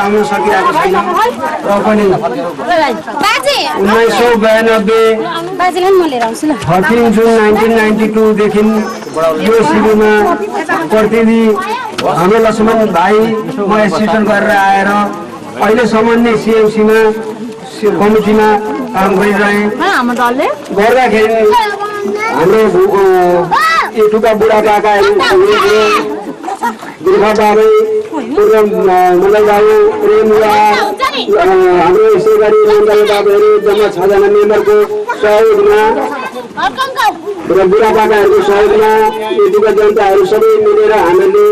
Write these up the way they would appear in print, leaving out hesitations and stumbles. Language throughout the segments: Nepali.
आउन सकिरहेको छैन र पनि 1992 13 जुन 1992 देखि यो शिविरमा प्रतिनिधि हाम्रो लक्ष्मण भाइ म एसिस्टेन्ट गरेर आएर अहिलेसम्म नै सिएमसीमा कमिटीमा काम गरिरहे गर्दाखेरि हाम्रो एटुका बुढापाकाहरू दुर्गा बाबु मण्डल बाबु प्रेमला हाम्रो यसै गरी मण्डल बाबुहरू जम्मा 6 जना मेम्बरको सहयोगमा र बुढापाकाहरूको सहयोगमा एटुका जनताहरू सबै मिलेर हामीले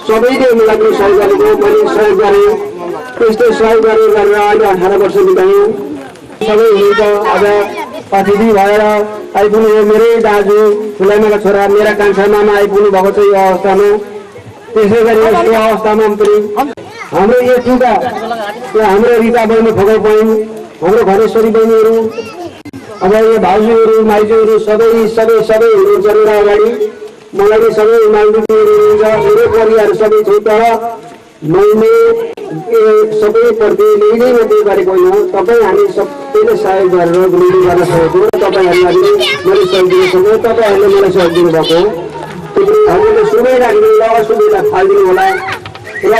सबैले मिलेर सहयोग गरेको पनि सहयोग गरे त्यस्तै सहयोग गरेर अहिले 18 वर्ष बितायौँ सबै मिलेर आज अतिथि भएर आइपुग्नु मेरै दाजु ठुलामाका छोरा मेरा कान्छा मामा आइपुग्नु भएको छ यो अवस्थामा त्यसै गरी यस्तो अवस्थामा पनि हाम्रो एटुका हाम्रो रिता बहिनी फगल बहिनी हाम्रो घरेश्वरी बहिनीहरू अब यो भाउजूहरू माइजूहरू सबै हुनुहुन्छ र अगाडि मलाई सबै माइजूहरू हुनुहुन्छ मेरो परिवार सबै छ तर मैले सबै प्रति मैले मात्रै गरेको होइन तपाईँ हामी सबैले सहयोग गरेर गुरुले गर्न सकेको तपाईँहरूले मैले सहयोग दिन सक्यो तपाईँहरूले मलाई सहयोग दिनुभएको हामीले सुनै राख्नु असुविधा फालिदिनु होला र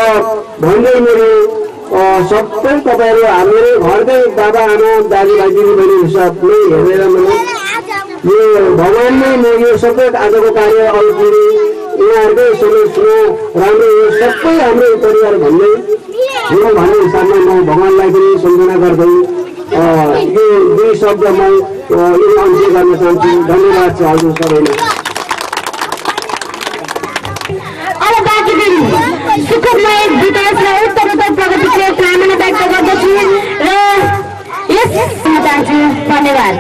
भन्दै मेरो सबै तपाईँहरू हाम्रो घरकै बाबा आमा दाजुभाइ दिदीबहिनी सबले हेरेर मैले यो भगवान्ले म यो सबै आजको कार्य अघि पुग्ने यहाँहरूकै सदस्य राम्रो यो सबै हाम्रो परिवार भन्ने हिसाबमा म भगवान्लाई पनि सम्झना गर्दै यो दुई शब्द म यो अन्त्य गर्न चाहन्छु धन्यवाद छ हजुर सबैलाई सुखमय विकास र उत्तरोत्तर प्रगतिको कामना व्यक्त गर्दछु र यस चाहन्छु धन्यवाद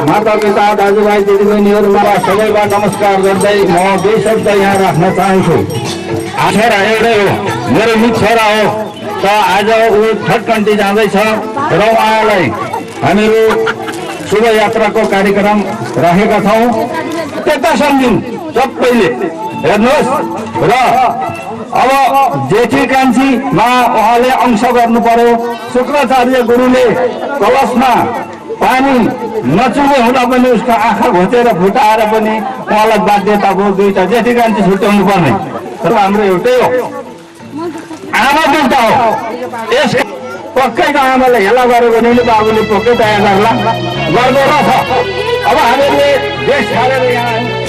माता पिता दाजुभाइ दिदीबहिनीहरू मलाई सबैलाई नमस्कार गर्दै म दुई शब्द यहाँ राख्न चाहन्छु छोरा एउटै हो मेरो मित छोरा हो त आज ऊ थर्ड कन्ट्री जाँदैछ र उहाँलाई हामीहरू शुभ यात्राको कार्यक्रम राखेका छौँ त्यता सम्झौँ सबैले हेर्नुहोस् र अब जेठी कान्छीमा उहाँले अंश गर्नु पर्यो शुक्राचार्य गुरुले कलशमा पानी नचुने हुँदा पनि उसको आँखा घोचेर फुटाएर पनि उहाँलाई बाध्यता भयो दुईटा जेठी कान्छी छुट्याउनु पर्ने तर हाम्रो एउटै हो आमा दुईटा हो यस पक्कैको आमालाई हेला गऱ्यो भने बाबुले पक्कै दया गर्ला गर्दो रहेछ अब हामीले देश छाडेर यहाँ